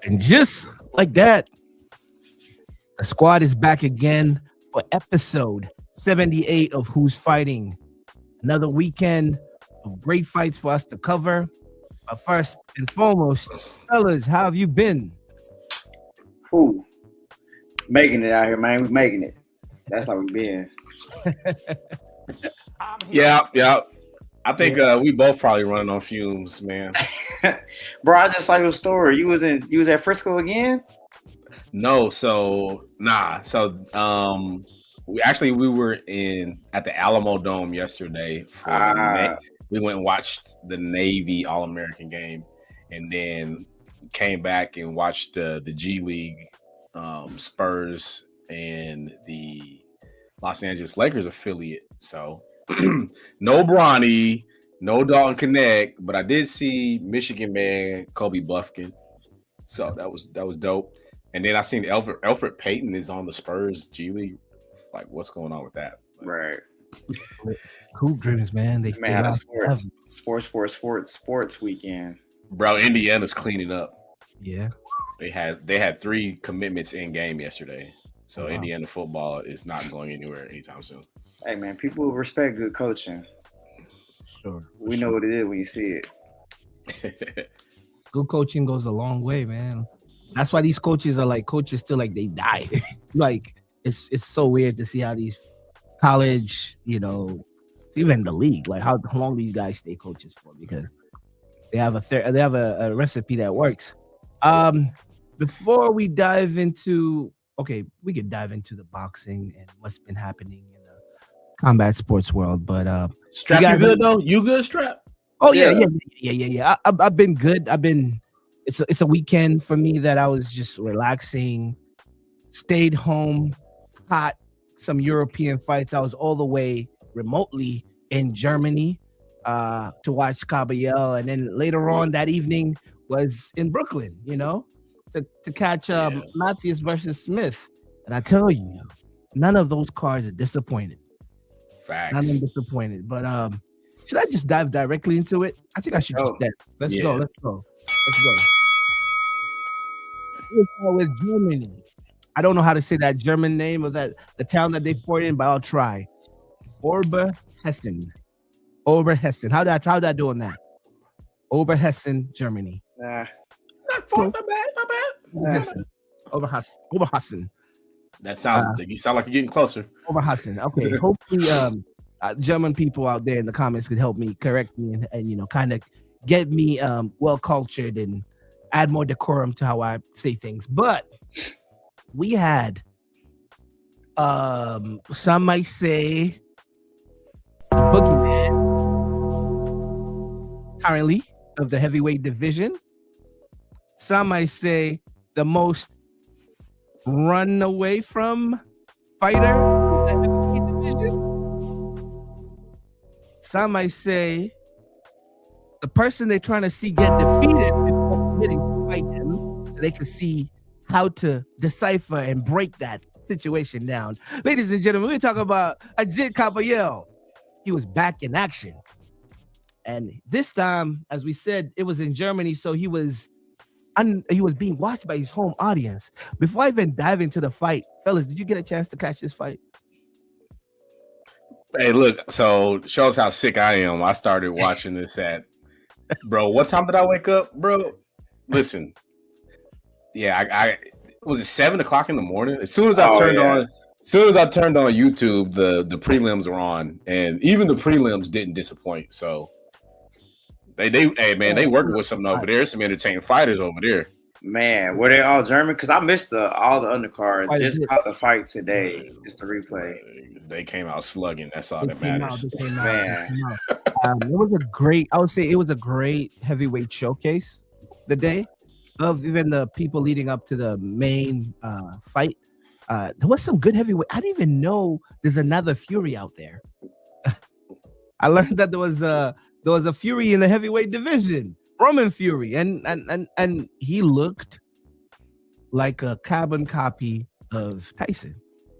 And just like that, the squad is back again for episode 78 of Who's Fighting. Another weekend of great fights for us to cover. But first and foremost, fellas, how have you been? Ooh, making it out here, man. We're making it. That's how we been. Yeah. I think we both probably running on fumes, man. Bro, I just saw your story. You was at Frisco again? No, so we were at the Alamo Dome yesterday. We went and watched the Navy All-American game, and then came back and watched the G League, Spurs and the Los Angeles Lakers affiliate. So no Bronny, no Dalton Connect, but I did see Michigan man Kobe Buffkin. So that was dope. And then I seen Elfrid Payton is on the Spurs G League. Like, what's going on with that? Right. Hoop dreams, man. They had a sports weekend. Bro, Indiana's cleaning up. Yeah. They had 3 commitments in game yesterday. So Indiana football is not going anywhere anytime soon. Hey man, people respect good coaching. Sure. We know what it is when you see it. Good coaching goes a long way, man. That's why these coaches are like coaches till like they die. Like it's so weird to see how these college, even the league, like how long these guys stay coaches for, because they have a recipe that works. Before we dive into, we could dive into the boxing and what's been happening in the combat sports world, but Strap, you good though? You good, Strap? Oh yeah. I've been good. It's a weekend for me that I was just relaxing, stayed home, caught some European fights. I was all the way remotely in Germany to watch Kabayel, and then later on that evening was in Brooklyn, to catch Matías versus Smith. And I tell you, none of those cards are disappointed. Facts. None of them disappointed. But should I just dive directly into it? I think I should just Let's go. Let's go. We'll start with Germany. I don't know how to say that German name of the town that they fought in, but I'll try. Oberhessen. How did I do on that? Oberhessen, Germany. Not bad. Oberhessen. That sounds. You sound like you're getting closer. Oberhessen. Okay. Hopefully, German people out there in the comments could help me, correct me, and kind of get me well cultured and add more decorum to how I say things. But we had some might say the boogeyman currently of the heavyweight division. Some might say the most run away from fighter of the heavyweight division. Some might say the person they're trying to see get defeated before committing to fight them, so they can see how to decipher and break that situation down. Ladies and gentlemen, we're talking about Agit Kabayel. He was back in action. And this time, as we said, it was in Germany, so he was being watched by his home audience. Before I even dive into the fight, fellas, did you get a chance to catch this fight? Hey, look, so shows how sick I am. I started watching this bro, what time did I wake up, bro? Listen. Yeah, I was it 7:00 in the morning? As soon as I turned on YouTube, the prelims were on, and even the prelims didn't disappoint. So they working with something over there. Some entertaining fighters over there. Man, were they all German? Because I missed all the undercards. Just caught the fight today. Just the replay. They came out slugging. That's all that matters. Man, it was a great heavyweight showcase the day of even the people leading up to the main fight. There was some good heavyweight. I didn't even know there's another Fury out there. I learned that there was a Fury in the heavyweight division, Roman Fury, and he looked like a carbon copy of Tyson,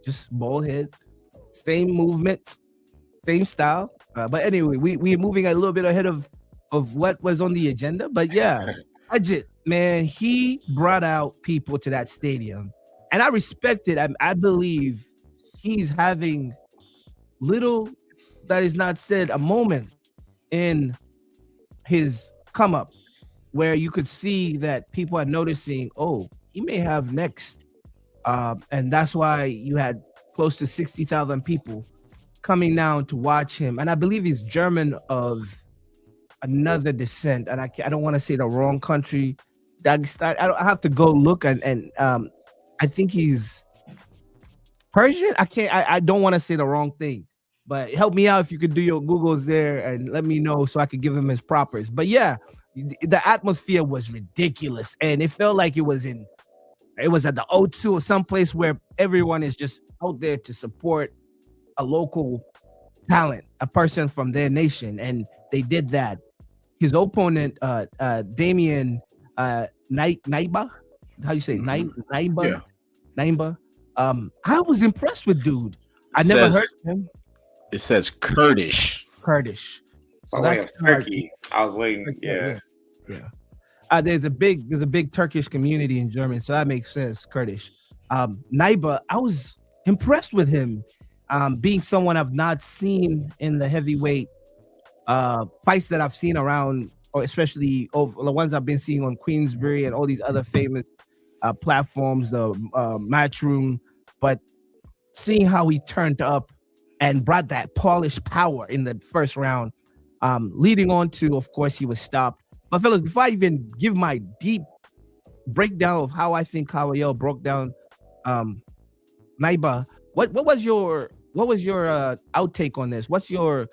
just bald head, same movement, same style. But anyway, we're moving a little bit ahead of what was on the agenda. But yeah, Agit, man, he brought out people to that stadium, and I respect it. I believe he's having little that is not said a moment in his come up where you could see that people are noticing, oh, he may have next. And that's why you had close to 60,000 people coming down to watch him. And I believe he's German of another descent. And I don't want to say the wrong country. I have to go look and I think he's Persian. I don't want to say the wrong thing, but help me out if you could do your Googles there and let me know so I could give him his propers. But yeah, the atmosphere was ridiculous, and it felt like it was at the O2 or someplace where everyone is just out there to support a local talent, a person from their nation, and they did that. His opponent, Damian, Knyba, how you say Knyba? Yeah. Knyba. I was impressed with dude. I never heard of him. It says Kurdish. So that's Turkey. I was waiting. Yeah. There's a big Turkish community in Germany, so that makes sense. Kurdish. Knyba, I was impressed with him. Being someone I've not seen in the heavyweight fights that I've seen around, or especially over the ones I've been seeing on Queensberry and all these other famous platforms, the Matchroom, but seeing how he turned up and brought that polished power in the first round, leading on to, of course, he was stopped. But fellas, before I even give my deep breakdown of how I think Kabayel broke down Knyba, what was your outtake on this? What's your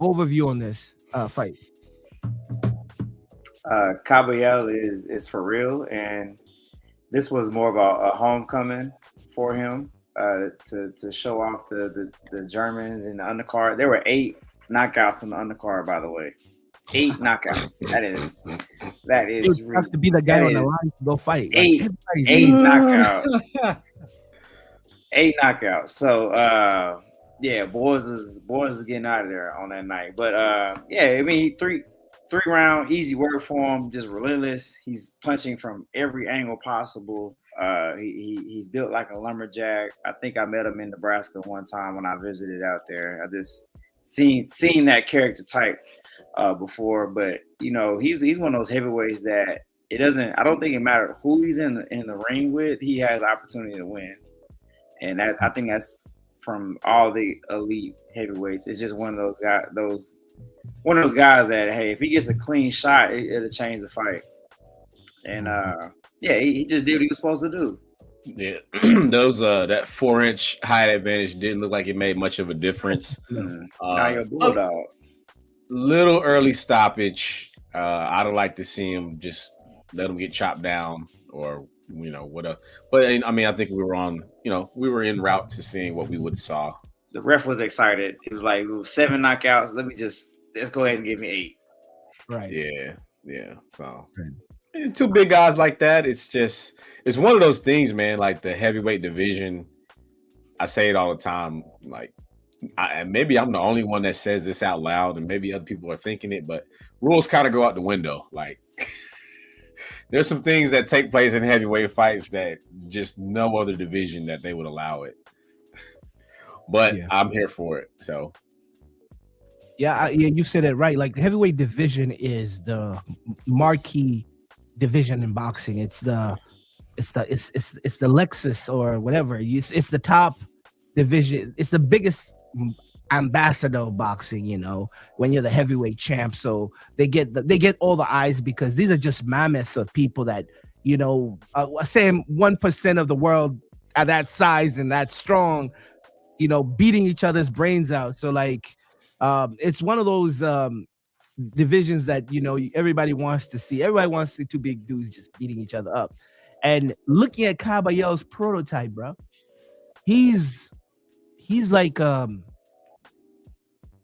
overview on this fight? Kabayel is for real, and this was more about a homecoming for him to show off the Germans in the undercard. There were 8 knockouts in the undercard, by the way. 8 knockouts. That is you have to be the guy on the line to go fight. 8 knockouts. 8 knockouts. So yeah, boys is getting out of there on that night. But yeah, I mean, three round easy work for him, just relentless. He's punching from every angle possible. He's built like a lumberjack. I think I met him in Nebraska one time when I visited out there. I just seen that character type before, but you know, he's one of those heavyweights that it doesn't. I don't think it matters who he's in the ring with. He has the opportunity to win, and I think that's from all the elite heavyweights. It's just one of those guys that, hey, if he gets a clean shot, it'll change the fight. And yeah, he just did what he was supposed to do. Yeah, that 4-inch height advantage didn't look like it made much of a difference. Now you're a bulldog. Little early stoppage. I'd like to see him just let him get chopped down, or you know what else. But I mean, I think we were en route to seeing what we would saw. The ref was excited. He was like, 7 knockouts. Let's go ahead and give me 8. Right. Yeah. So. And 2 big guys like that, it's one of those things, man. Like the heavyweight division, I say it all the time. Like, maybe I'm the only one that says this out loud, and maybe other people are thinking it, but rules kind of go out the window. Like, there's some things that take place in heavyweight fights that just no other division that they would allow it. But yeah. I'm here for it. So. Yeah, you said it right. Like the heavyweight division is the marquee division in boxing. It's the Lexus or whatever. It's the top division. It's the biggest ambassador of boxing, you know, when you're the heavyweight champ. So they get all the eyes because these are just mammoths of people that, you know, saying 1% of the world are that size and that strong, you know, beating each other's brains out. So like it's one of those divisions that, you know, everybody wants to see. Everybody wants to see 2 big dudes just beating each other up. And looking at Kabayel's prototype, bro, he's like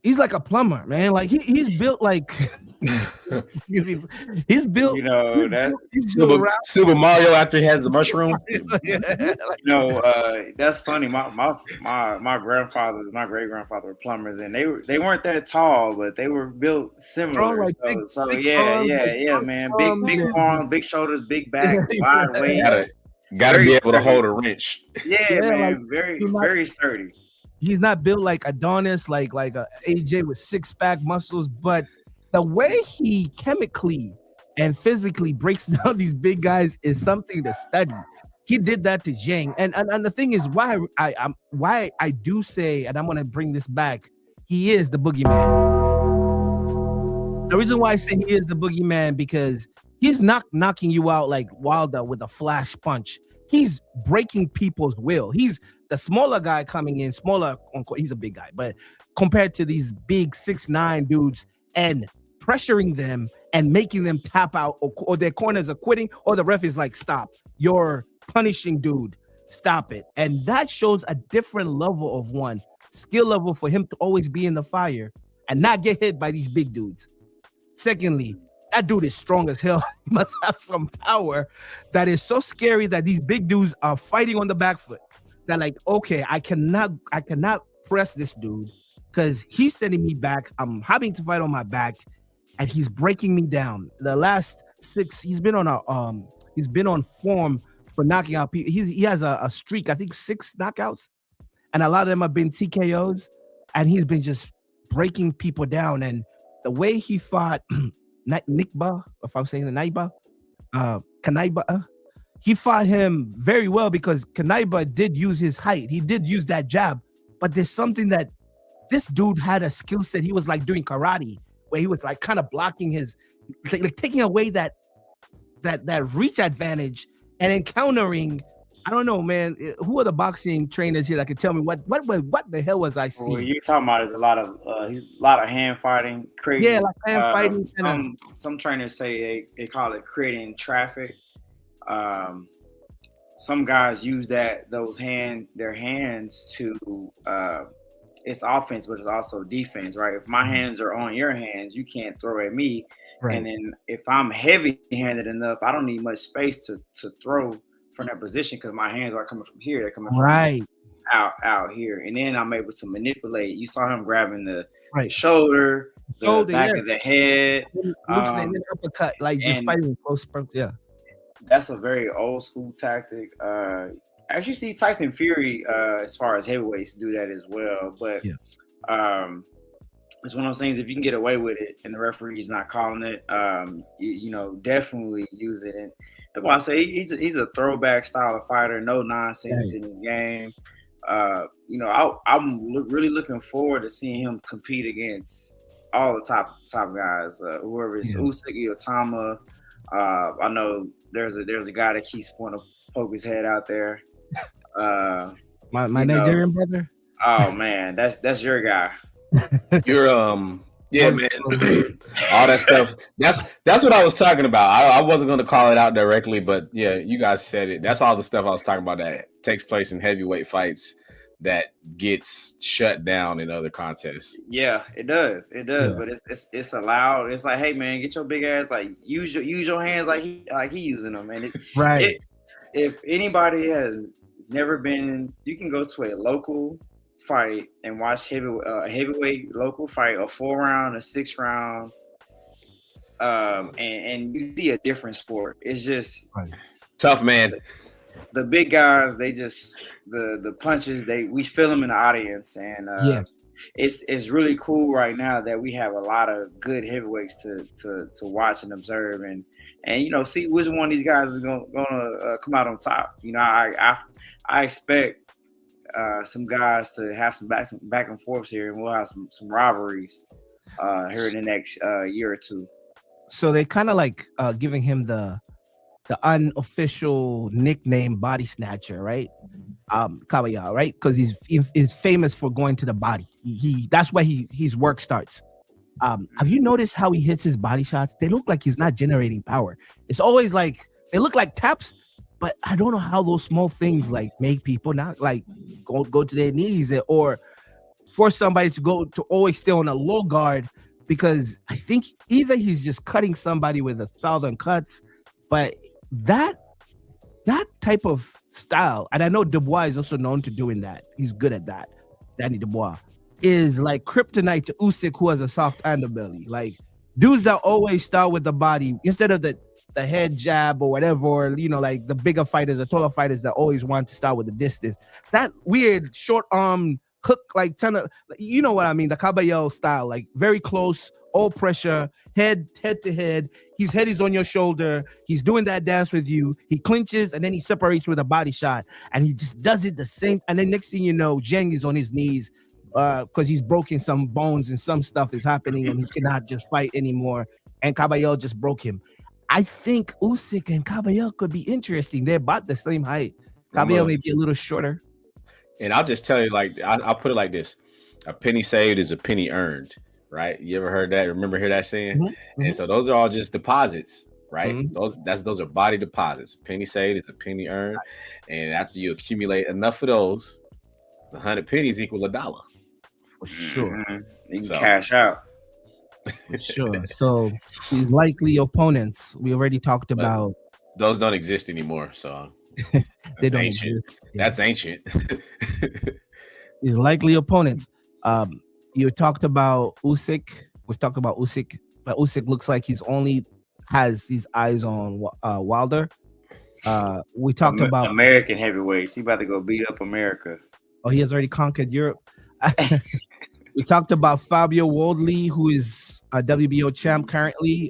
He's like a plumber, man. Like he's built like he's built. You know, that's he's built around. Super Mario after he has the mushroom. That's funny. My grandfather, my great grandfather were plumbers, and they weren't that tall, but they were built similar. Like big arms, man. Big arms, big shoulders, big back, wide waist. Gotta be able to hold a wrench. Yeah, man. Like, very sturdy. He's not built like Adonis, like a AJ with 6-pack muscles, but the way he chemically and physically breaks down these big guys is something to study. He did that to Zhang, and the thing is why I do say, and I'm gonna bring this back, he is the boogeyman. The reason why I say he is the boogeyman because he's not knocking you out like Wilder with a flash punch. He's breaking people's will. He's the smaller guy coming in, he's a big guy, but compared to these big 6'9" dudes and pressuring them and making them tap out or their corners are quitting or the ref is like, stop, you're punishing dude, stop it. And that shows a different level of skill level for him to always be in the fire and not get hit by these big dudes. Secondly, that dude is strong as hell. He must have some power that is so scary that these big dudes are fighting on the back foot. They're like, okay, I cannot press this dude because he's sending me back. I'm having to fight on my back, and he's breaking me down. The last 6, he's been on form for knocking out people. He has a streak, I think 6 knockouts, and a lot of them have been TKOs, and he's been just breaking people down. And the way he fought Knyba, if I'm saying the Knyba, he fought him very well because Knyba did use his height. He did use that jab, but there's something that this dude had a skill set. He was like doing karate, where he was like kind of blocking his, like taking away that reach advantage and encountering. I don't know, man. Who are the boxing trainers here that could tell me what the hell was I seeing? What you're talking about is a lot of hand fighting, creating. Yeah, like hand fighting. Some trainers say they call it creating traffic. Some guys use their hands to it's offense, but it's also defense, right? If my hands are on your hands, you can't throw at me. Right. And then if I'm heavy-handed enough, I don't need much space to throw from that position because my hands are coming from here. They're coming from out here. And then I'm able to manipulate. You saw him grabbing the shoulder, the back of the head. An uppercut, like just fighting close. Yeah. That's a very old school tactic. I actually see Tyson Fury, as far as heavyweights, do that as well. But it's one of those things. If you can get away with it and the referee's not calling it, definitely use it. And that's why I say he's a throwback style of fighter. No nonsense in his game. I'm really looking forward to seeing him compete against all the top guys. Whoever it's Usyk, Otama. I know there's a guy that keeps wanting to poke his head out there. My Nigerian brother. Oh man, that's your guy. You're man. All that stuff. That's what I was talking about. I wasn't going to call it out directly, but yeah, you guys said it. That's all the stuff I was talking about that takes place in heavyweight fights that gets shut down in other contests. Yeah, it does. Yeah. But it's allowed. It's like, hey man, get your big ass, like use your hands like he using them, man. If anybody has never been, you can go to a local fight and watch heavyweight local fight, a 4-round, a 6-round, and you see a different sport. It's just tough, man. The big guys, they just the punches. We feel them in the audience, and it's really cool right now that we have a lot of good heavyweights to watch and observe, and see which one of these guys is gonna come out on top. I expect some guys to have some back and forth here, and we'll have some rivalries here in the next year or two. So they kind of like giving him the unofficial nickname Body Snatcher, right? Kabayel, right? Because he's famous for going to the body. That's where his work starts. Have you noticed how he hits his body shots? They look like he's not generating power. It's always like they look like taps, but I don't know how those small things like make people not like go to their knees or force somebody to always stay on a low guard, because I think either he's just cutting somebody with 1,000 cuts, but that type of style, and I know Dubois is also known to doing that. He's good at that. Danny Dubois is like kryptonite to Usyk, who has a soft underbelly. Like dudes that always start with the body instead of the head jab or whatever, or like the bigger fighters, the taller fighters that always want to start with the distance. That weird short arm hook, like you know what I mean, the Kabayel style, like very close, all pressure, head to head. His head is on your shoulder. He's doing that dance with you. He clinches and then he separates with a body shot, and he just does it the same. And then next thing you know, Zhang is on his knees because he's broken some bones and some stuff is happening, and he cannot just fight anymore. And Kabayel just broke him. I think Usyk and Kabayel could be interesting. They're about the same height. Kabayel may be a little shorter. And I'll just tell you, like, I'll put it like this: a penny saved is a penny earned. Right? You ever heard that? Hear that saying? Mm-hmm. And so those are all just deposits, right? Mm-hmm. Those are body deposits. Penny saved is a penny earned, and after you accumulate enough of those, 100 pennies equals $1. For sure, you can cash out. For sure. So his likely opponents, we already talked about. Those don't exist anymore, so they don't exist. Yeah. That's ancient. His likely opponents. You talked about Usyk. We've talked about Usyk, but Usyk looks like he's only has his eyes on Wilder. We talked about American heavyweights. He about to go beat up America. Oh, he has already conquered Europe. We talked about Fabio Wardley, who is a WBO champ currently.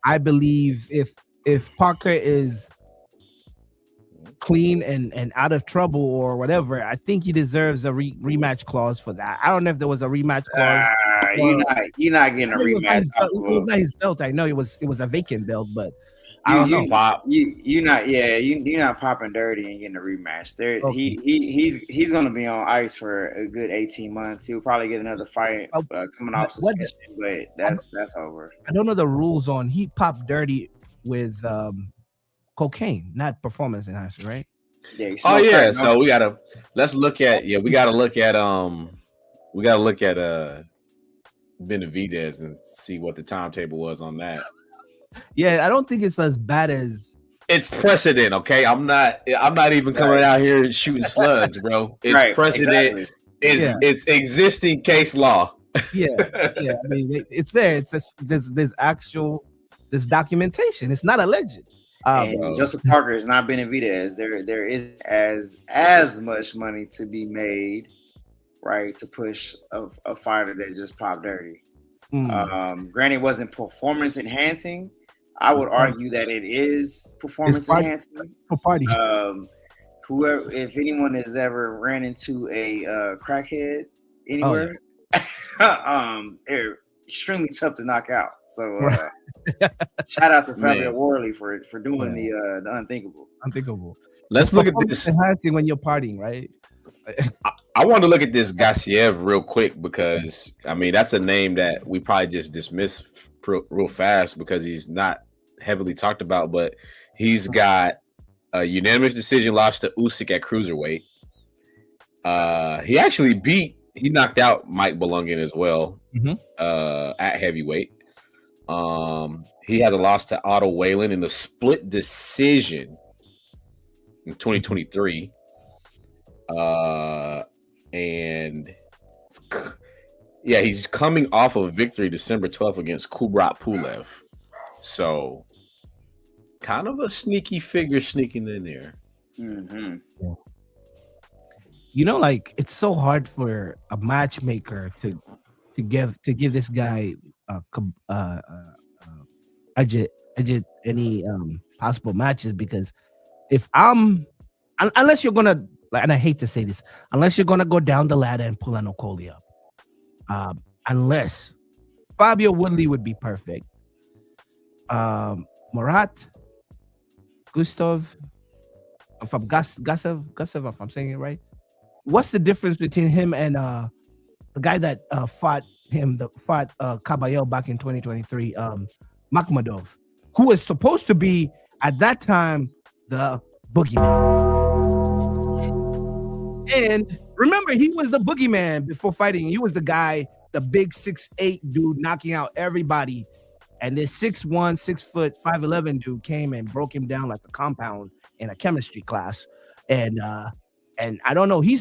I believe if Parker is clean and out of trouble or whatever, I think he deserves a rematch clause for that. I don't know if there was a rematch clause. You're not getting a rematch. It was not his belt. I know it was a vacant belt, but I don't know. You're not popping dirty and getting a rematch. Okay. He's gonna be on ice for a good 18 months. He'll probably get another fight coming off suspension, but that's over. I don't know the rules on he popped dirty with cocaine, not performance enhancer, right? Yeah. So we gotta look at Benavidez and see what the timetable was on that. Yeah, I don't think it's as bad as it's precedent. Okay, I'm not even coming out here shooting slugs, bro. It's precedent. Exactly. It's existing case law. Yeah. I mean, it's there. It's there's documentation. It's not alleged. Joseph Parker is not Benavidez. There is as much money to be made, right, to push a fighter that just popped dirty. Granted, it wasn't performance enhancing. I would argue that it is performance enhancing. For party. Whoever, if anyone has ever ran into a crackhead anywhere, they're extremely tough to knock out. So shout out to Fabio Wardley for doing the unthinkable. Let's look at this enhancing when you're partying, right? I want to look at this Gassiev real quick because I mean that's a name that we probably just dismiss real fast because he's not heavily talked about, but he's got a unanimous decision loss to Usyk at cruiserweight. He knocked out Mike Belungin as well at heavyweight. He has a loss to Otto Whalen in a split decision in 2023. And he's coming off of a victory December 12th against Kubrat Pulev. So kind of a sneaky figure sneaking in there. Mm-hmm. Yeah. You know, like it's so hard for a matchmaker to give this guy Agit any possible matches, because if unless you're gonna, and I hate to say this, unless you're gonna go down the ladder and pull an Okolie up, unless Fabio Woodley would be perfect. Murat, Gustav, from Gasev, if I'm saying it right. What's the difference between him and the guy that fought Kabayel back in 2023, Makhmadov, who was supposed to be at that time the boogeyman? And Remember, he was the boogeyman before fighting. He was the guy, the big 6'8" dude knocking out everybody. And this 6'1", 5'11" dude came and broke him down like a compound in a chemistry class. And I don't know. He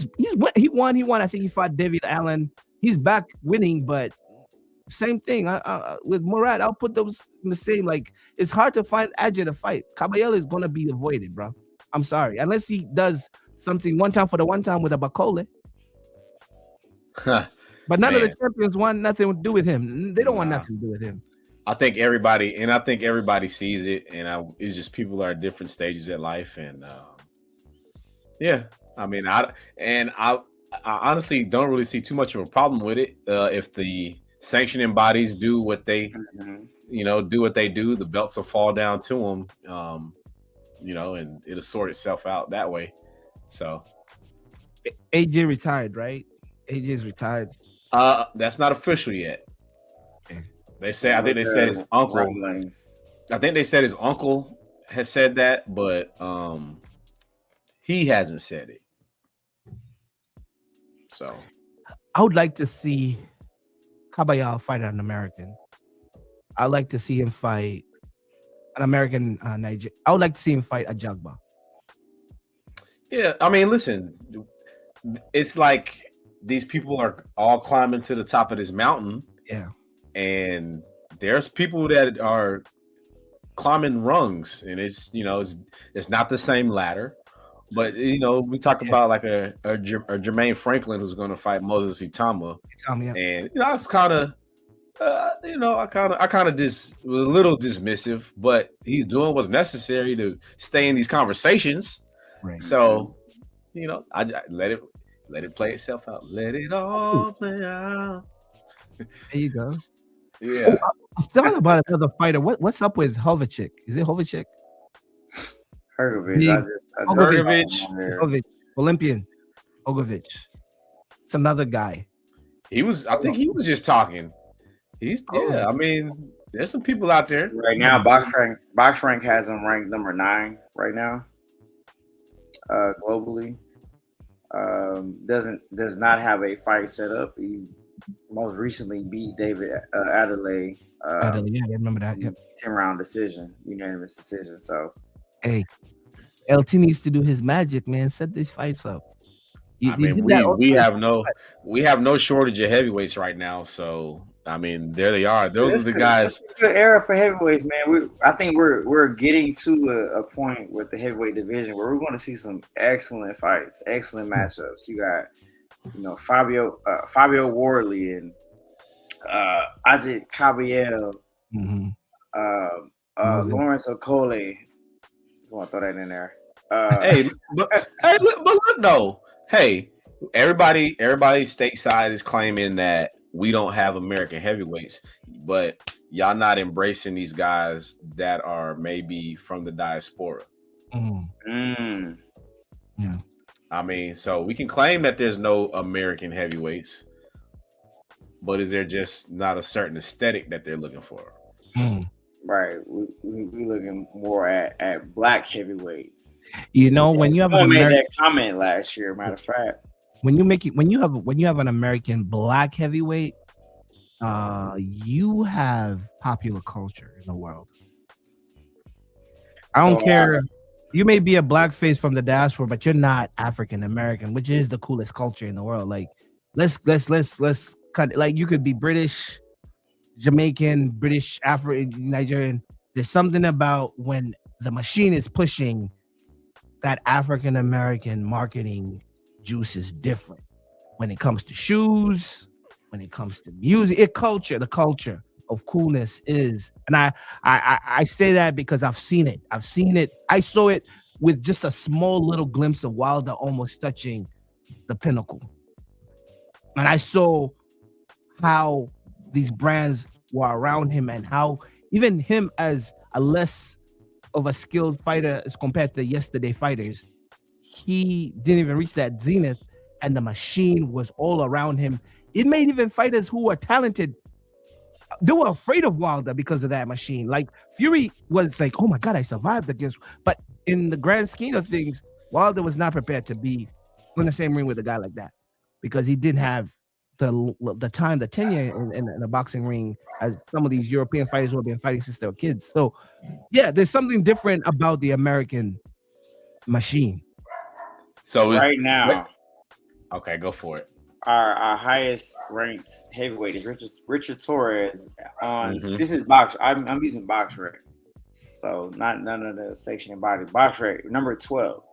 won. I think he fought David Allen. He's back winning, but same thing. With Murad, I'll put those in the same. Like, it's hard to find Agit to fight. Kabayel is gonna be avoided, bro. I'm sorry, unless he does something one time with a Bakole. But none of the champions want nothing to do with him. They don't want nothing to do with him. I think everybody sees it, and it's just people are at different stages of life, and yeah. I mean, I honestly don't really see too much of a problem with it. If the sanctioning bodies do what they, do what they do, the belts will fall down to them, and it'll sort itself out that way. So, AJ retired, right? AJ's retired. That's not official yet. They say, I think they said his uncle. I think they said his uncle has said that, but he hasn't said it. So, I would like to see Kabayel fight an American. I'd like to see him fight an American Niger. I would like to see him fight a Jagba. Yeah, I mean, listen, it's like these people are all climbing to the top of this mountain. Yeah. And there's people that are climbing rungs, and it's not the same ladder. But we talk about like a Jermaine Franklin who's going to fight Moses Itama, and it's kind of, I kind of just a little dismissive, but he's doing what's necessary to stay in these conversations. Right. So, I let it play itself out. Let it all play out. There you go. Yeah. I'm talking about another fighter. What's up with Hovicek? Is it Hovicek? Hrgovic. Olympian Hrgovic. It's another guy. I think he was just talking. I mean, there's some people out there right now. BoxRank has him ranked number 9 right now, globally. Does not have a fight set up. He most recently beat David Adelaide. Adelaide, yeah, I remember that. Yep. 10-round decision, unanimous decision. So, hey, LT needs to do his magic, man. Set these fights up. We have no shortage of heavyweights right now. So, I mean, there they are. Those are the guys. It's a good era for heavyweights, man. I think we're getting to a point with the heavyweight division where we're going to see some excellent fights, excellent matchups. You got, Fabio Wardley and Agit Kabayel, Lawrence Okole. Just want to throw that in there. But look, though. Hey, everybody stateside is claiming that we don't have American heavyweights, but y'all not embracing these guys that are maybe from the diaspora. Yeah. I mean, so we can claim that there's no American heavyweights, but is there just not a certain aesthetic that they're looking for? Right. We looking more at black heavyweights. When you have made that comment last year, matter of fact. When you have an American black heavyweight, you have popular culture in the world. I don't care. You may be a black face from the diaspora, but you're not African American, which is the coolest culture in the world. Like, let's cut it. Like, you could be British, Jamaican, British, African, Nigerian. There's something about when the machine is pushing that African American marketing juice is different when it comes to shoes, when it comes to music, the culture of coolness is. And I say that because I've seen it. I saw it with just a small little glimpse of Wilder almost touching the pinnacle. And I saw how these brands were around him and how even him as a less of a skilled fighter as compared to yesterday fighters, he didn't even reach that zenith, and the machine was all around him. It made even fighters who were talented, they were afraid of Wilder because of that machine. Like, Fury was like, oh my God, I survived against, but in the grand scheme of things, Wilder was not prepared to be in the same ring with a guy like that. because he didn't have the time, the tenure in the boxing ring as some of these European fighters who have been fighting since they were kids. So, yeah, there's something different about the American machine. So right now, okay, go for it. Our highest ranked heavyweight is Richard Torres. This is box. I'm using box rec, so not none of the section and body. Box rec number 12.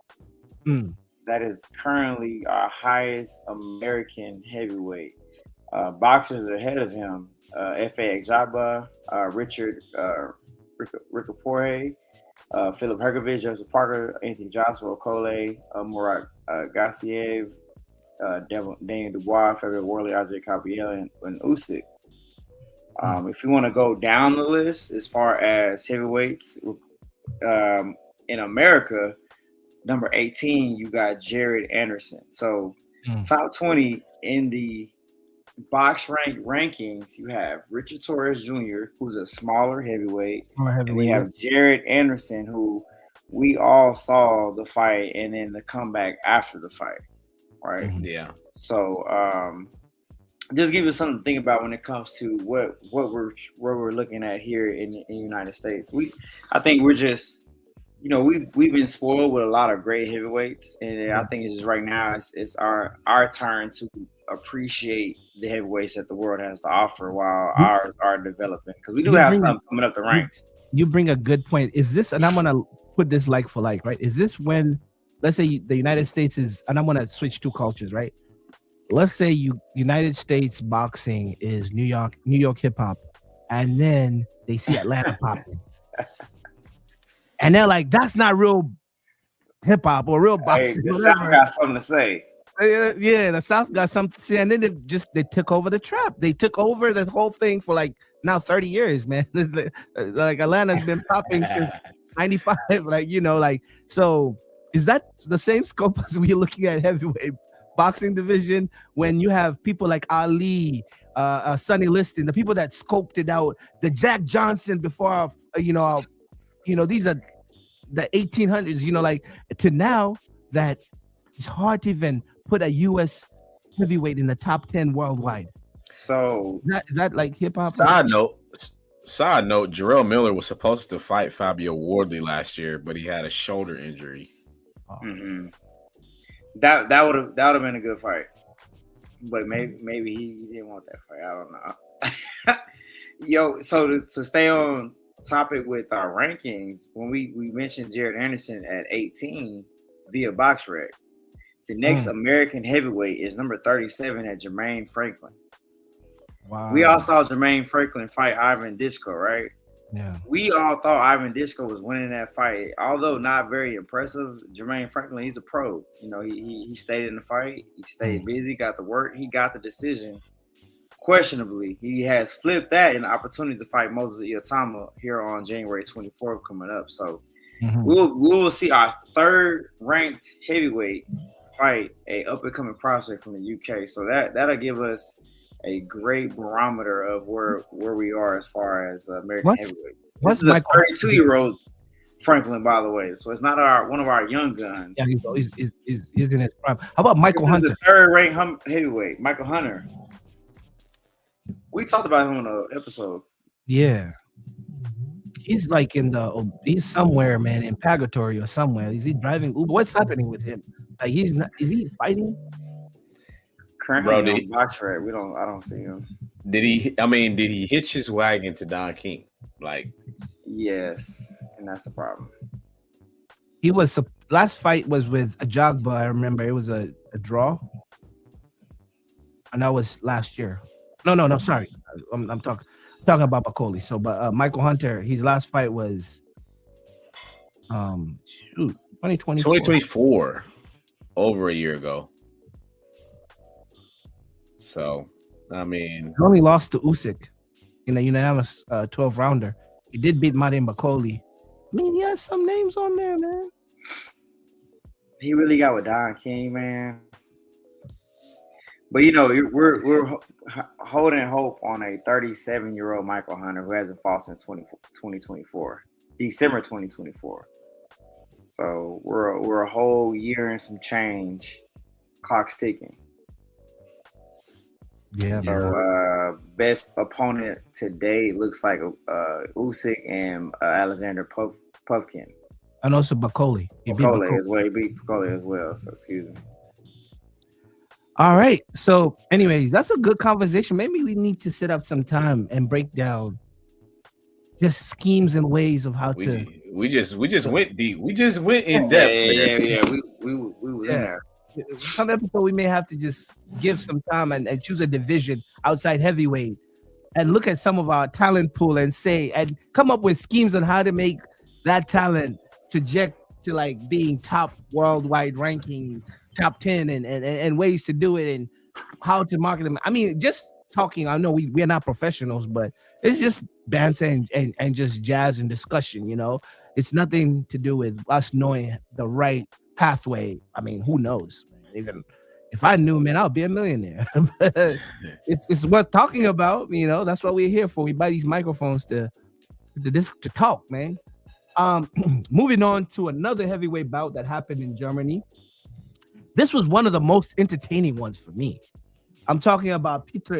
That is currently our highest American heavyweight. Boxers ahead of him: F.A. Agit, Richard Ricapore, Philip Hergovich, Joseph Parker, Anthony Joshua, Cole, Murat Gassiev, Daniel Dubois, February Worley, Ajay Kabayel, and Usyk. If you want to go down the list as far as heavyweights in America, number 18, you got Jared Anderson. So top 20 in the box rank rankings, you have Richard Torres Jr., who's a smaller heavyweight. And we have Jared Anderson, who we all saw the fight and then the comeback after the fight. Right. Yeah. So just give us something to think about when it comes to what we're looking at here in the United States. I think we're just, we've been spoiled with a lot of great heavyweights, and I think it's just right now it's our turn to appreciate the heavyweights that the world has to offer while ours are developing, because we do have some coming up the ranks. You bring a good point. Is this, and I'm gonna put this like for like, right? Is this when, let's say the United States is, and I'm gonna switch two cultures, right? Let's say United States boxing is New York hip hop, and then they see Atlanta popping, and they're like, "That's not real hip hop or real boxing." Hey, the South got something to say. Yeah, the South got something to say, and then they took over the trap. They took over the whole thing for like now 30 years, man. Like Atlanta's been popping since '95, so. Is that the same scope as we're looking at heavyweight boxing division when you have people like Ali, Sonny Liston, the people that scoped it out, the Jack Johnson before, these are the 1800s, to now that it's hard to even put a U.S. heavyweight in the top 10 worldwide. So is that like hip hop? Side note, Jarrell Miller was supposed to fight Fabio Wardley last year, but he had a shoulder injury. That would have been a good fight, but maybe he didn't want that fight. I don't know. So to stay on topic with our rankings, when we mentioned Jared Anderson at 18 via BoxRec, the next American heavyweight is number 37 at Jermaine Franklin. Wow. We all saw Jermaine Franklin fight Ivan Disco, right? Yeah. We all thought Ivan Disco was winning that fight, although not very impressive. Jermaine Franklin, he's a pro. He stayed in the fight. He stayed busy, got the work. He got the decision. Questionably, he has flipped that in the opportunity to fight Moses Iotama here on January 24th coming up. So we will see our third ranked heavyweight fight a up and coming prospect from the UK. So that'll give us a great barometer of where we are as far as American heavyweights. This is a 32-year-old Franklin, by the way. So it's not one of our young guns. Yeah, he's in his prime. How about Michael Hunter? The third-ranked heavyweight, Michael Hunter. We talked about him on an episode. Yeah. He's like he's somewhere, man, in purgatory or somewhere. Is he driving Uber? What's happening with him? Like is he fighting? Currently on BoxRec, I don't see him. Did he hitch his wagon to Don King? Yes, and that's the problem. He was last fight was with Ajagba. I remember it was a draw, and that was last year. No, sorry, I'm talking about Bakoli. So, but Michael Hunter, his last fight was 2024, over a year ago. So, he only lost to Usyk in a unanimous 12-rounder. He did beat Martin Bakoli. He has some names on there, man. He really got with Don King, man. But we're holding hope on a 37-year-old Michael Hunter who hasn't fought since 2024, December 2024. So we're a whole year and some change. Clock's ticking. Yeah. So best opponent today looks like Usyk and Alexander Puffkin. And also Bakoli. He beat Bakole Bakoli. as well. He beat Bakole as well. So excuse me. All right. So, anyways, that's a good conversation. Maybe we need to set up some time and break down just schemes and ways of how to. We just went deep. We just went in depth. Yeah. We was in there. Some episode we may have to just give some time and choose a division outside heavyweight and look at some of our talent pool and say and come up with schemes on how to make that talent traject to like being top worldwide ranking, top 10 and ways to do it and how to market them. I mean, just talking, I know we're not professionals, but it's just banter and just jazz and discussion, you know. It's nothing to do with us knowing the right pathway. I mean, who knows? Even if I knew, man, I'll be a millionaire. It's worth talking about, you know. That's what we're here for. We buy these microphones to talk, man. Moving on to another heavyweight bout that happened in Germany. This was one of the most entertaining ones for me. I'm talking about Peter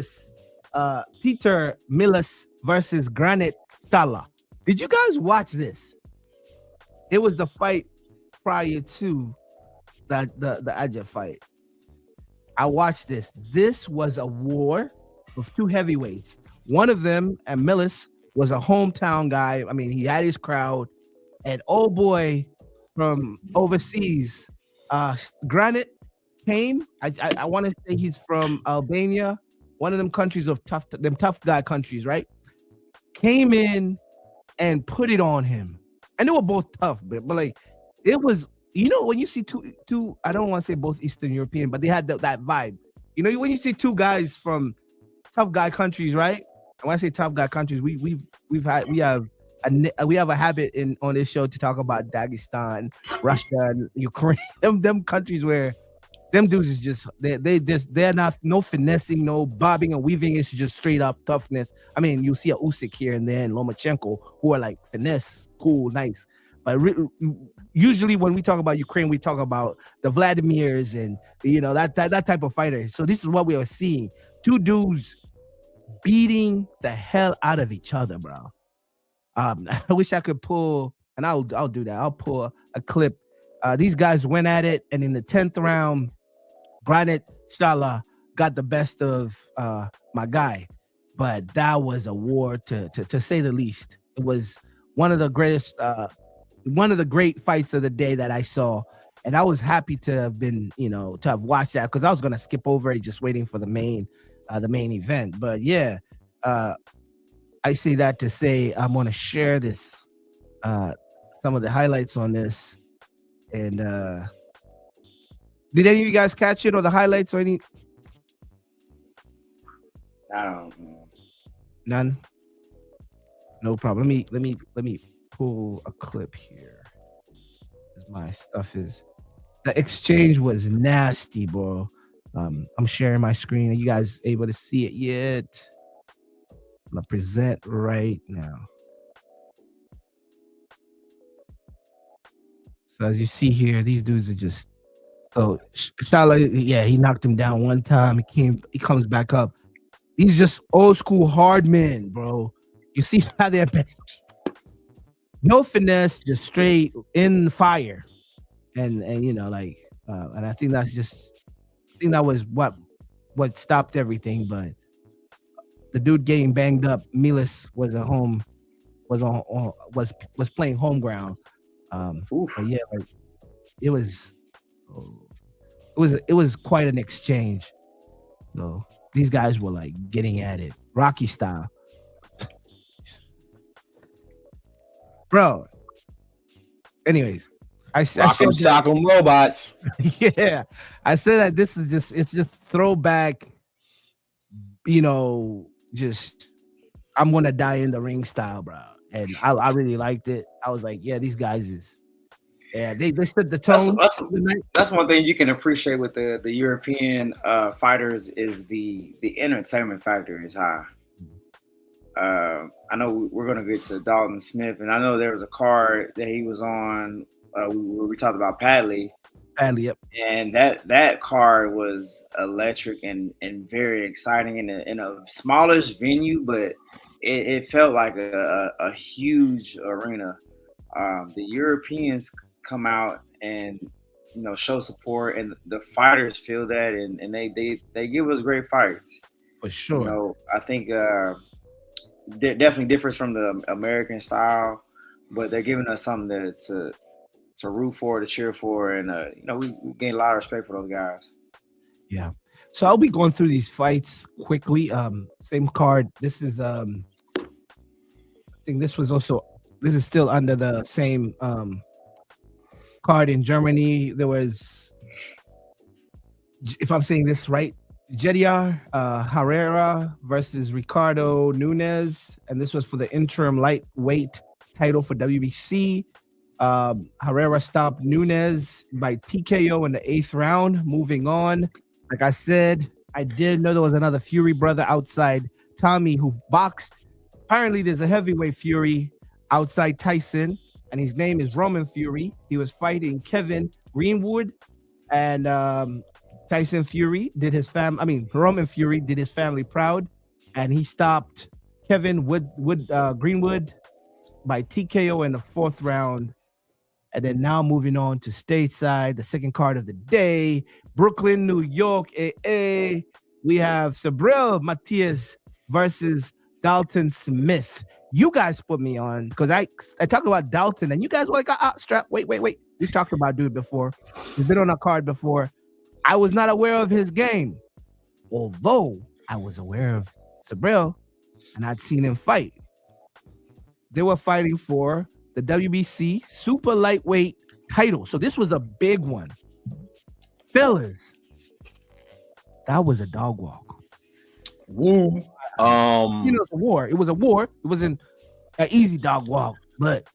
Milas versus Granit Thala. Did you guys watch this? It was the fight prior to the Agit fight. I watched this. This was a war of two heavyweights. One of them, and Milas, was a hometown guy. I mean, he had his crowd. And old boy from overseas, Granit came. I want to say he's from Albania, one of them countries of tough guy countries, right? Came in and put it on him. And they were both tough, but like it was, you know, when you see two, I don't want to say both Eastern European, but they had that vibe. You know, when you see two guys from tough guy countries, right? And when I say tough guy countries, we have a habit on this show to talk about Dagestan, Russia, and Ukraine. them countries where them dudes is just they're not no finessing, no bobbing and weaving. It's just straight up toughness. I mean, you see a Usyk here and there and Lomachenko who are like finesse, cool, nice. But usually when we talk about Ukraine, we talk about the Vladimirs and you know that type of fighter. So this is what we are seeing: two dudes beating the hell out of each other, bro. I wish I could pull, and I'll do that. I'll pull a clip. These guys went at it, and in the 10th round, Granit Thala got the best of my guy. But that was a war to say the least. It was one of the greatest, one of the great fights of the day that I saw, and I was happy to have been, you know, to have watched that because I was gonna skip over it, just waiting for the main event. But yeah, I say that to say I'm gonna share this, some of the highlights on this. And did any of you guys catch it or the highlights or any? I don't know. None. No problem. Let me pull a clip here. My stuff is. The exchange was nasty, bro. I'm sharing my screen. Are you guys able to see it yet? I'm gonna present right now. So as you see here, these dudes are just Thala, yeah, he knocked him down one time. He comes back up. He's just old school hard men, bro. You see how they're no finesse, just straight in the fire. And you know, like and I think that was what stopped everything. But the dude getting banged up, Milas was playing home ground. But yeah, like, it was quite an exchange. So these guys were like getting at it, Rocky style, bro. Anyways, I said Sock'em robots. Yeah, I said that it's just throwback. You know, just I'm gonna die in the ring style, bro. And I really liked it. I was like, yeah, these guys they set the tone. That's one thing you can appreciate with the European fighters is the entertainment factor is high. I know we're gonna get to Dalton Smith, and I know there was a card that he was on where we talked about Padley. Badly, yep. And that card was electric and very exciting in a smallish venue, but it felt like a huge arena. The Europeans come out and show support, and the fighters feel that, and they give us great fights For sure. I think definitely differs from the American style, but they're giving us something to root for, to cheer for, and we gain a lot of respect for those guys. Yeah. So I'll be going through these fights quickly. Same card. This is I think this is still under the same card in Germany. There was, if I'm saying this right, Jediar Herrera versus Ricardo Nunes, and this was for the interim lightweight title for WBC. Herrera stopped Nunes by TKO in the 8th round. Moving on, like I said, I did know there was another Fury brother outside Tommy who boxed. Apparently, there's a heavyweight Fury outside Tyson, and his name is Roman Fury. He was fighting Kevin Greenwood, and Roman Fury did his family proud, and he stopped Kevin Greenwood by TKO in the 4th round. And then now moving on to stateside, the second card of the day, Brooklyn, New York, AA. We have Subriel Matías versus Dalton Smith. You guys put me on because I talked about Dalton, and you guys were like, Strap, wait. We've talked about dude before. He's been on a card before. I was not aware of his game, although I was aware of Subriel, and I'd seen him fight. They were fighting for the WBC super lightweight title. So this was a big one. Fellas, that was a dog walk. Woo. It's a war. It was a war. It wasn't an easy dog walk, but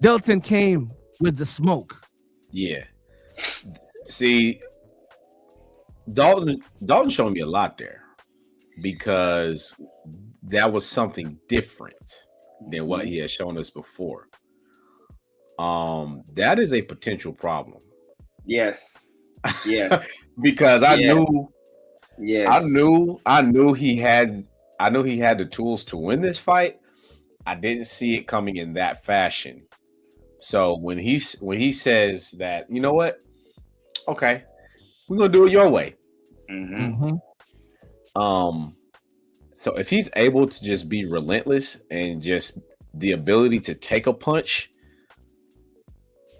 Dalton came with the smoke. Yeah. See, Dalton showed me a lot there because that was something different than what he had shown us before. That is a potential problem. Yes. Because I Yeah. knew he had the tools to win this fight. I didn't see it coming in that fashion. So when he says that, you know what? Okay, we're gonna do it your way. Mm-hmm. So if he's able to just be relentless and just the ability to take a punch,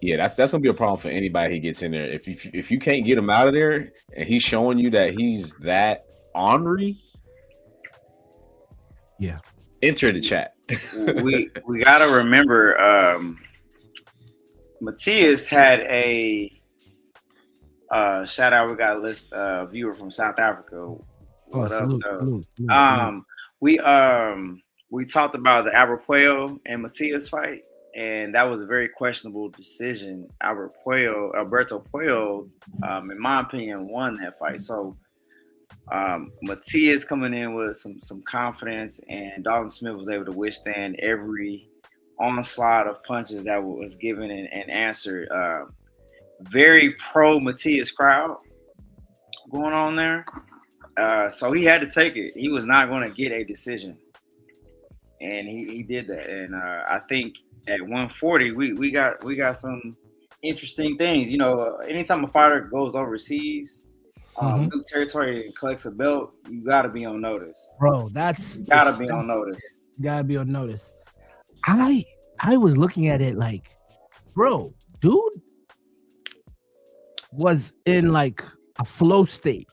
yeah, that's gonna be a problem for anybody he gets in there. If you can't get him out of there and he's showing you that he's that ornery, yeah, enter the chat. we gotta remember, Matías had a shout out. We got a list viewer from South Africa. What up, salute. We talked about the Alberto and Matías fight, and that was a very questionable decision. Alberto Puello, in my opinion, won that fight. So Matías coming in with some confidence, and Dalton Smith was able to withstand every onslaught of punches that was given and answered. Very pro Matías crowd going on there. So he had to take it. He was not going to get a decision, and he did that. And I think at 140, we got some interesting things. Anytime a fighter goes overseas, new territory, and collects a belt, you got to be on notice, bro. Gotta be on notice. I was looking at it like, bro, dude was in like a flow state.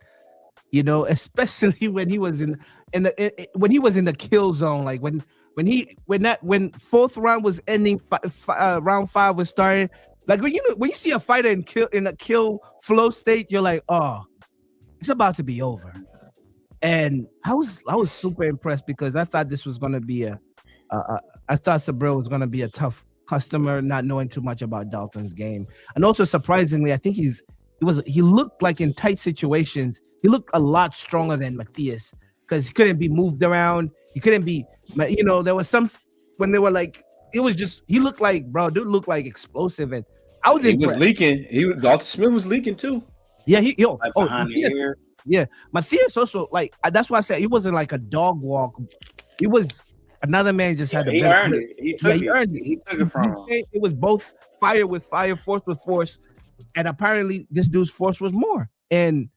Especially when he was in the kill zone, like when 4th round was ending, round 5 was starting. Like when you see a fighter in a kill flow state, you're like, oh, it's about to be over. And I was super impressed because I thought this was gonna be I thought Subriel was gonna be a tough customer, not knowing too much about Dalton's game, and also surprisingly, I think he looked like in tight situations. He looked a lot stronger than Matías because he couldn't be moved around. He couldn't be, there was some when they were like, it was just, he looked like, bro, dude looked like explosive. And I was He impressed. was leaking. Dalton Smith was leaking too. Yeah, behind the ear. Yeah, Matías also that's why I said he wasn't like a dog walk. He was another man just had the He better earned grip. it. He took it. He took it from him. It was both fire with fire, force with force, and apparently this dude's force was more. And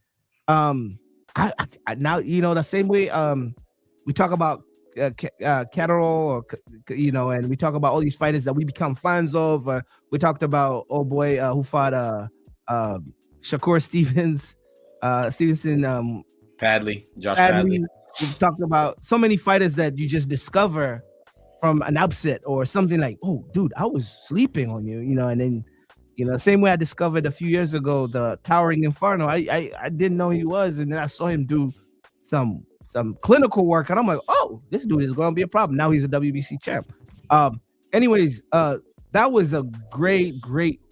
I now the same way we talk about Catterall or and we talk about all these fighters that we become fans of. We talked about who fought Shakur Stevenson, Josh Padley. We've talked about so many fighters that you just discover from an upset or something like, oh, dude, I was sleeping on you, and then, the same way I discovered a few years ago the Towering Inferno. I didn't know he was, and then I saw him do some clinical work, and I'm like, oh, this dude is going to be a problem. Now he's a WBC champ. Anyways, that was a great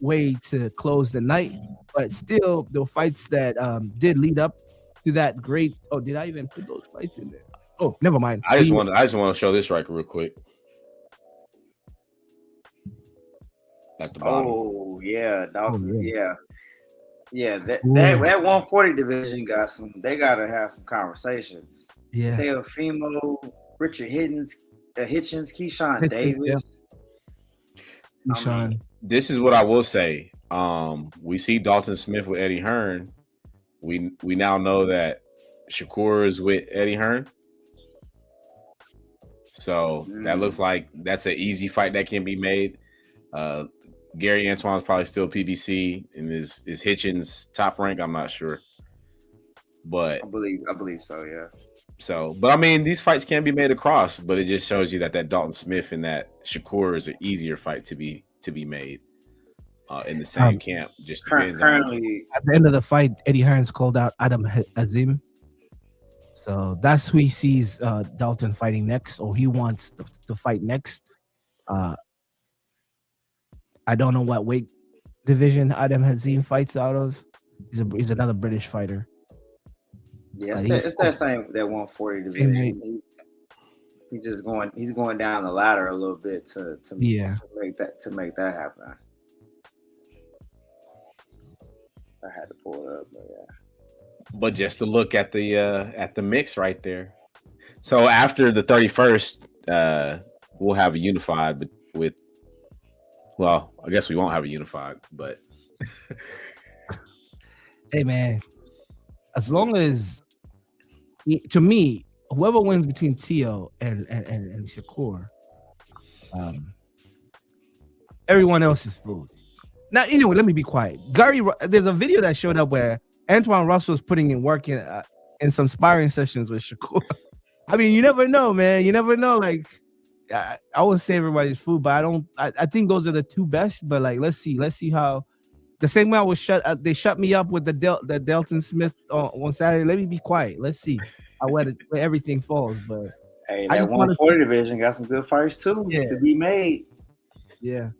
way to close the night. But still, the fights that did lead up to that great. Oh, did I even put those fights in there? Oh, never mind. I just want to show this real quick. At the bottom. Oh yeah, Dalton. Yeah. That 140 division they gotta have some conversations. Yeah. Teofimo, Richard Hitchens, Keyshawn Davis. This is what I will say. We see Dalton Smith with Eddie Hearn. We now know that Shakur is with Eddie Hearn. So that looks like that's an easy fight that can be made. Gary Antoine's probably still PBC, and is Hitchens top rank? I'm not sure, but I believe so. Yeah. So, but I mean, these fights can be made across, but it just shows you that Dalton Smith and that Shakur is an easier fight to be made in the same camp. Just depends currently at the end of the fight, Eddie Hearns called out Adam Azim. So that's who he sees Dalton fighting next, or he wants to fight next. I don't know what weight division Adam Hazim fights out of. He's another British fighter. Yeah, it's that 140 division. He's going down the ladder a little bit to make that happen. I had to pull it up, but yeah. But just to look at the mix right there. So after the 31st, we'll have a unified with. Well, I guess we won't have a unified, but hey man, as long as to me, whoever wins between Tio and Shakur, everyone else is food. Now, anyway, let me be quiet. There's a video that showed up where Antoine Russell is putting in work in some sparring sessions with Shakur. I mean, you never know, man. You never know. Like, I would say everybody's food, but I think those are the two best. But like, let's see how. The same way I was they shut me up with the Dalton Smith on Saturday. Let me be quiet. Let's see where everything falls. But hey, that 140 division got some good fights too to be made. Yeah.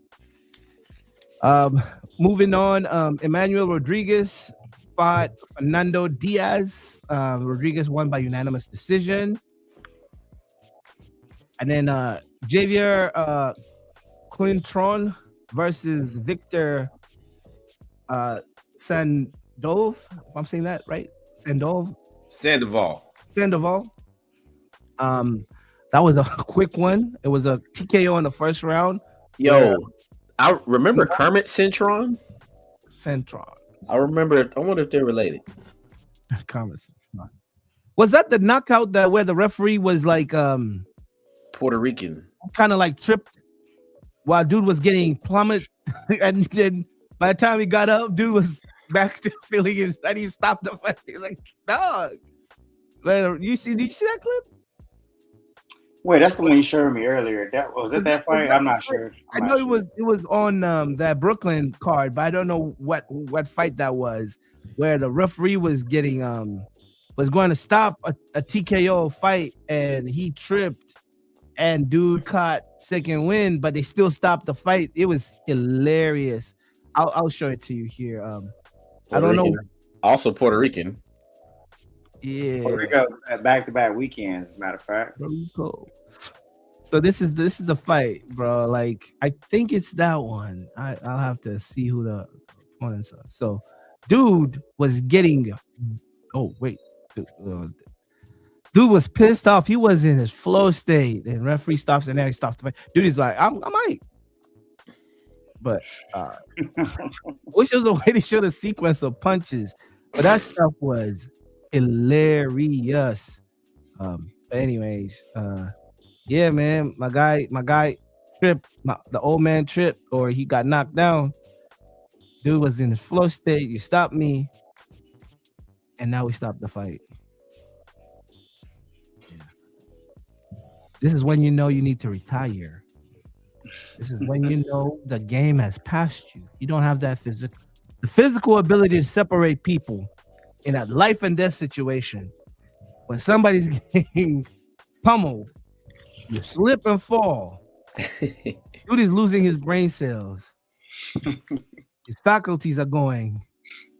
Moving on, Emmanuel Rodriguez fought Fernando Diaz. Rodriguez won by unanimous decision. And then Javier Clintron versus Victor Sandoval. If I'm saying that right, Sandoval. That was a quick one. It was a TKO in the first round. I remember Kermit Cintron. I remember. I wonder if they're related. Kermit Cintron. Was that the knockout where the referee was like Puerto Rican, kind of like tripped while dude was getting plummeted, and then by the time he got up, dude was back to feeling it, and he stopped the fight. He's like, dog. Did you see that clip? Wait, that's the one you showed me earlier. Was it that fight? I'm not sure. I know it was on that Brooklyn card, but I don't know what fight that was, where the referee was getting was going to stop a TKO fight, and he tripped, and dude caught second wind, but they still stopped the fight. It was hilarious. I'll show it to you here. I don't know. Also Puerto Rican. Yeah. Puerto Rico at back-to-back weekends, matter of fact. So this is the fight, bro. Like I think it's that one. I'll have to see who the opponents are. So, dude was getting. Oh wait, dude was pissed off. He was in his flow state, and referee stops, and then he stops the fight. Dude is like, I might, but wish there was a way to show the sequence of punches. But that stuff was hilarious. But anyways, yeah, man, my guy tripped. The old man tripped, or he got knocked down. Dude was in his flow state. You stopped me, and now we stopped the fight. Yeah. This is when you know you need to retire. This is when you know the game has passed you. You don't have that physical ability to separate people in a life and death situation. When somebody's getting pummeled, you slip and fall. Dude is losing his brain cells. His faculties are going.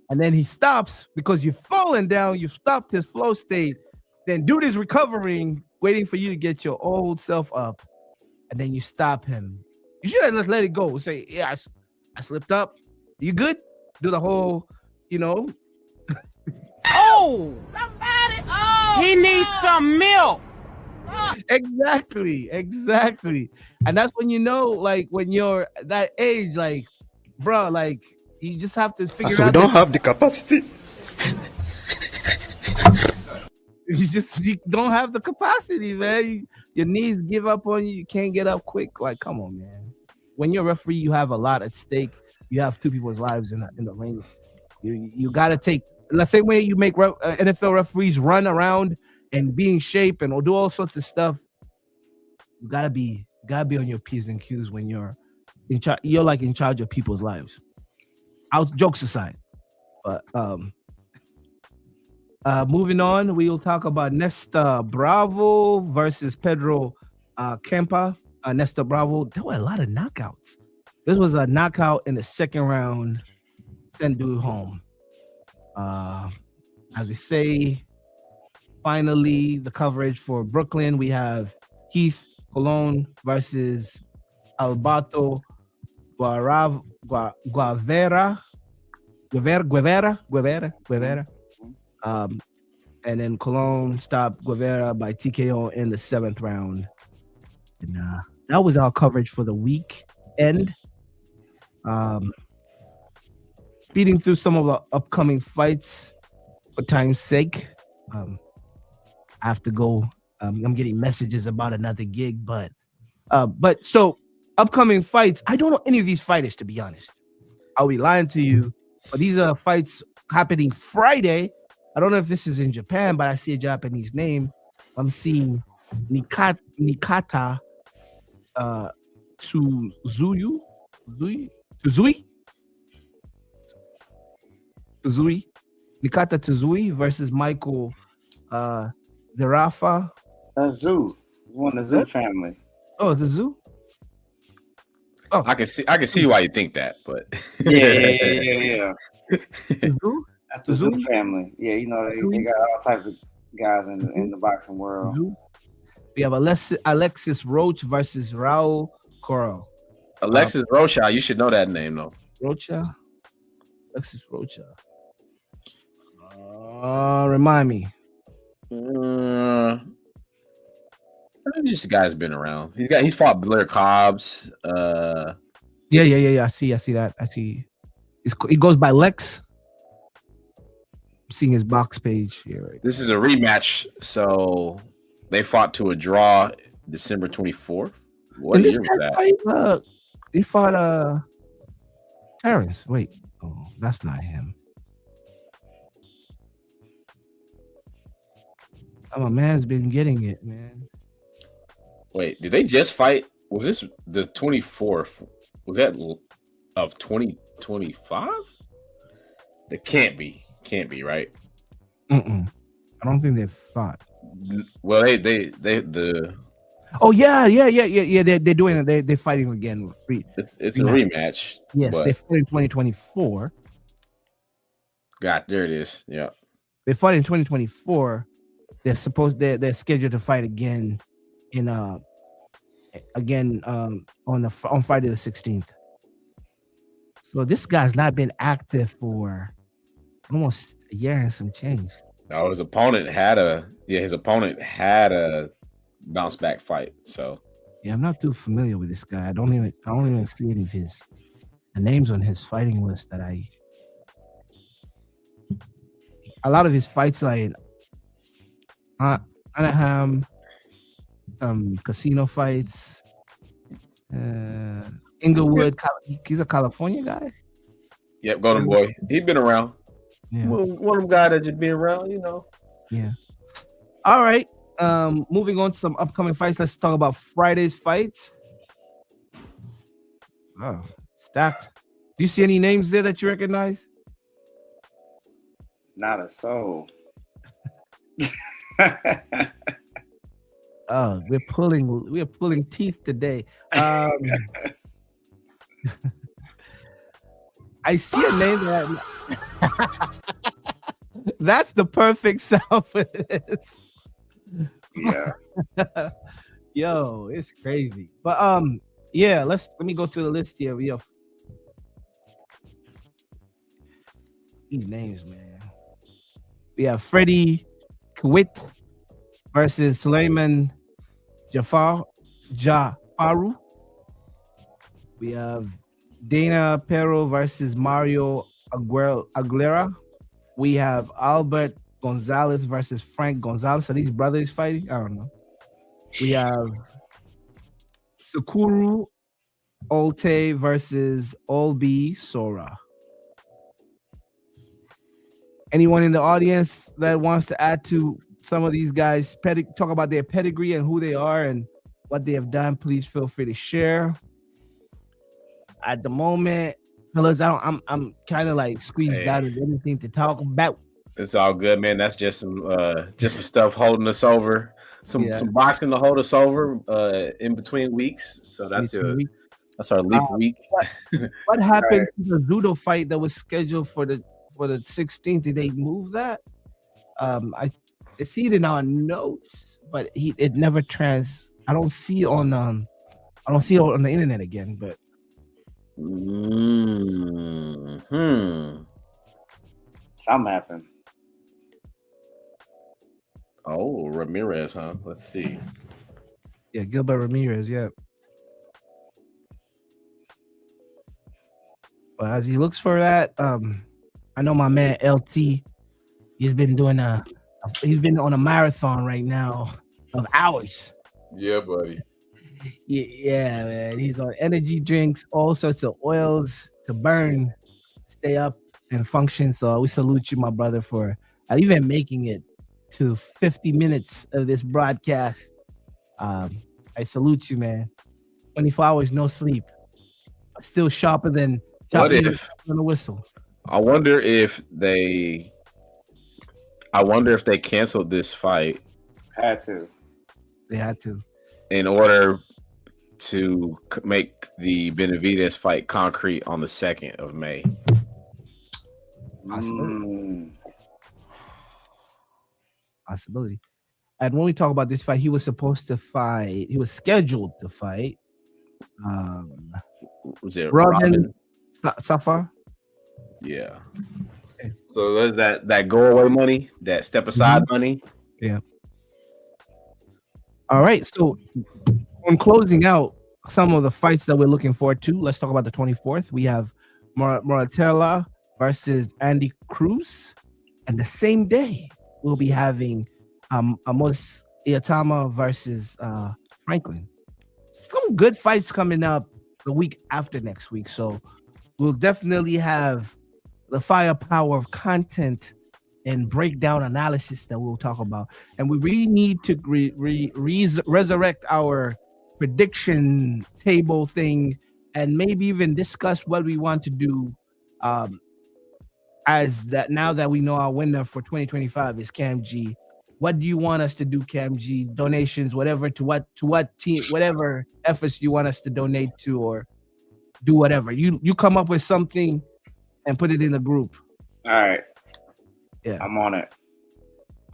And then he stops because you've fallen down. You've stopped his flow state. Then dude is recovering, waiting for you to get your old self up. And then you stop him. You should have just let it go. Say, yeah, I slipped up. You good? Do the whole, Oh! Somebody! Oh! He needs some milk! Exactly. And that's when you know, like, when you're that age, like, bro, like, you just have to figure out. We don't have the capacity. You don't have the capacity, man. Your knees give up on you. You can't get up quick. Like, come on, man. When you're a referee, you have a lot at stake. You have two people's lives in the ring. You got to take. Let's say when you make NFL referees run around and be in shape and do all sorts of stuff. You gotta be on your P's and Q's when you're in charge. You're like in charge of people's lives. Jokes aside, but moving on, we will talk about Nesta Bravo versus Pedro Kempa. Nesta Bravo. There were a lot of knockouts. This was a knockout in the second round. Send dude home. As we say, finally the coverage for Brooklyn. We have Keith Colon versus Alberto Guevara. And then Colon stopped Guevara by TKO in the 7th round. And that was our coverage for the weekend. Speeding through some of the upcoming fights for time's sake. I have to go. I'm getting messages about another gig, but so upcoming fights. I don't know any of these fighters, to be honest. I'll be lying to you, but these are fights happening Friday. I don't know if this is in Japan, but I see a Japanese name. I'm seeing Nikata Tuzui, Nikata Tuzui versus Michael Zerafa. That's Zoo. One of the Zoo family. Oh, the Zoo. Oh, I can see why you think that, but Yeah. the Zoo. That's the Zoo family. Yeah, they got all types of guys in the boxing world. Zoo. We have Alexis Roach versus Raul Coral. Alexis Rocha, you should know that name though. Alexis Rocha. Remind me. This guy's been around. He fought Blair Cobbs. Yeah. I see that. I see. He goes by Lex. I'm seeing his box page here. Right. This is a rematch, so they fought to a draw December 24th. What year was that? He fought Terrence. Wait, that's not him. My man's been getting it, man. Wait, did they just fight? Was this the 24th? Was that of 2025? That can't be, right? I don't think they fought. Well, they Oh yeah. They're doing it. They're fighting again. It's a rematch. Yes, they fought in 2024. There it is. Yeah, they fought in 2024. They're scheduled to fight again in again on Friday the 16th. So this guy's not been active for almost a year and some change. No, his opponent had a bounce back fight. So yeah, I'm not too familiar with this guy. I don't even see any of the names on his fighting list that a lot of his fights are in Anaheim, casino fights, Inglewood. He's a California guy. Yep, Golden Boy. He's been around. Yeah. One of them guys that just been around, you know. Yeah. All right. Moving on to some upcoming fights. Let's talk about Friday's fights. Oh, stacked. Do you see any names there that you recognize? Not a soul. Oh, we're pulling teeth today. I see a name that that's the perfect sound for this. Yeah. Yo, it's crazy. But yeah, let me go through the list here. We have these names, man. We have Freddie Kawit versus Suleiman Jafaru. We have Dana Pero versus Mario Aguilera. We have Albert Gonzalez versus Frank Gonzalez. Are these brothers fighting? I don't know. We have Sukuru Olte versus Olbi Sora. Anyone in the audience that wants to add to some of these guys, talk about their pedigree and who they are and what they have done, please feel free to share. At the moment, fellas, I'm kind of like squeezed out of anything to talk about. It's all good, man. That's just some stuff holding us over. Some boxing to hold us over in between weeks. So that's our leap week. What happened to the judo fight that was scheduled for the 16th? Did they move that? I see it in our notes, but it never I don't see it on the internet again. But something happened. Oh, Ramirez, huh? Let's see. Yeah, Gilbert Ramirez. Yeah. Well, as he looks for that, I know my man LT. He's been doing he's been on a marathon right now of hours. Yeah, buddy. Yeah, man. He's on energy drinks, all sorts of oils to burn, stay up and function. So we salute you, my brother, for even making it to 50 minutes of this broadcast. I salute you, man. 24 hours, no sleep. Still sharper than on a whistle. I wonder if they canceled this fight. They had to. In order to make the Benavidez fight concrete on the 2nd of May. Possibility. And when we talk about this fight, he was scheduled to fight. Was it Robin Safar? Yeah. Okay. So there's that go away money, that step aside money. Yeah. All right. So on closing out some of the fights that we're looking forward to, let's talk about the 24th. We have Moratella versus Andy Cruz. And the same day, we'll be having Amos Iatama versus Franklin. Some good fights coming up the week after next week. So we'll definitely have the firepower of content and breakdown analysis that we'll talk about. And we really need to resurrect our prediction table thing and maybe even discuss what we want to do as that now that we know our winner for 2025 is Kam Gee. What do you want us to do, Kam Gee? Donations, whatever, to what team, whatever efforts you want us to donate to or do whatever. You come up with something and put it in the group. All right. Yeah. I'm on it.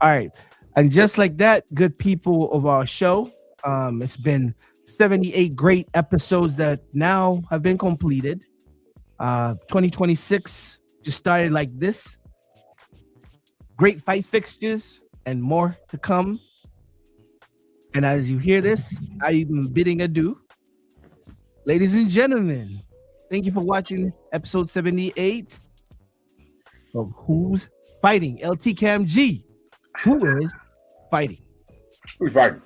All right. And just like that, good people of our show, it's been 78 great episodes that now have been completed. 2026 just started like this. Great fight fixtures and more to come. And as you hear this, I'm bidding adieu. Ladies and gentlemen, thank you for watching episode 78 of Who's Fighting? LT Kam Gee. Who is fighting? Who's fighting?